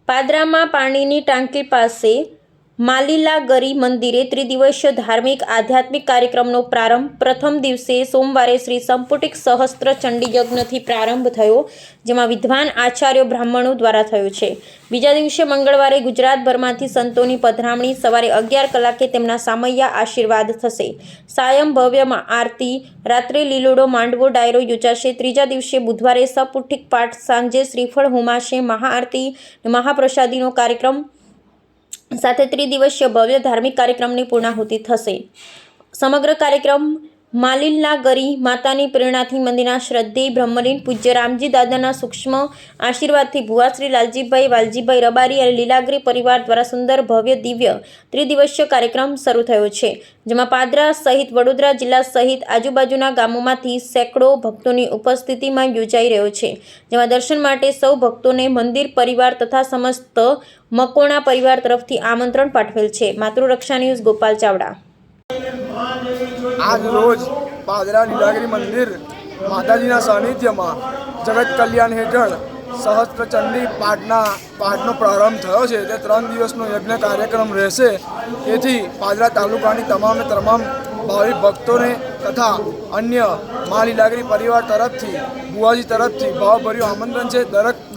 પાદરામાં પાણીની ટાંકી પાસે માલીલાગરી મંદિરે ત્રિદિવસીય ધાર્મિક આધ્યાત્મિક કાર્યક્રમનો પ્રારંભ પ્રથમ દિવસે સોમવારે શ્રી સંપુટિક સહસ્ત્ર ચંડી યજ્ઞથી પ્રારંભ થયો, જેમાં વિદ્વાન આચાર્યો બ્રાહ્મણો દ્વારા થયો છે। બીજા દિવસે મંગળવારે ગુજરાતભરમાંથી સંતોની પધરામણી, સવારે 11 કલાકે તેમના સામૈયા આશીર્વાદ થશે। સાયં ભવ્યમાં આરતી, રાત્રે લીલોડો માંડવો ડાયરો યોજાશે। ત્રીજા દિવસે બુધવારે સપુટિક પાઠ, સાંજે શ્રીફળ હોમાશે, મહાઆરતી, મહાપ્રસાદીનો કાર્યક્રમ સાથે ત્રિદિવસીય ભવ્ય ધાર્મિક કાર્યક્રમની પૂર્ણાહુતિ થશે। સમગ્ર કાર્યક્રમ માલીલાગરી માતાની પ્રેરણાથી મંદિરના શ્રદ્ધેય બ્રહ્મલીન પૂજ્ય રામજી દાદાના સૂક્ષ્મ આશીર્વાદથી ભુવાશ્રી લાલજીભાઈ વાલજીભાઈ રબારી અને લીલાગરી પરિવાર દ્વારા સુંદર ભવ્ય દિવ્ય ત્રિદિવસીય કાર્યક્રમ શરૂ થયો છે, જેમાં પાદરા સહિત વડોદરા જિલ્લા સહિત આજુબાજુના ગામોમાંથી સેંકડો ભક્તોની ઉપસ્થિતિમાં યોજાઈ રહ્યો છે, જેમાં દર્શન માટે સૌ ભક્તોને મંદિર પરિવાર તથા સમસ્ત મકોણા પરિવાર તરફથી આમંત્રણ પાઠવેલ છે। માતૃરક્ષા ન્યૂઝ ગોપાલ ચાવડા। आज रोज पादरा लीलागिरी मंदिर माताजीना सानिध्यमां जगत कल्याण हेठळ सहस्त्र चंडी पाठनो प्रारंभ थयो छे। ते 3 दिवसनो यज्ञ कार्यक्रम रहेशे। तेथी पादरा तालुकानी तमामे तमाम भाविक भक्तोने तथा अन्य मां लीलागिरी परिवार तरफथी बुआजी तरफथी भावभर्યું आमंत्रण छे।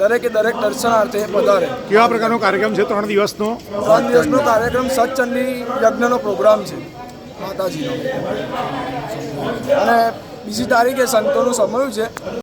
दरेके दर्शनार्थे पधारे। केवा प्रकारनो कार्यक्रम छे? 3 दिवसनो 3 दिवसनो कार्यक्रम सतचंडी यज्ञनो प्रोग्राम छे माताजीनो, અને બીજી તારીખે સંતોનું સમયું છે।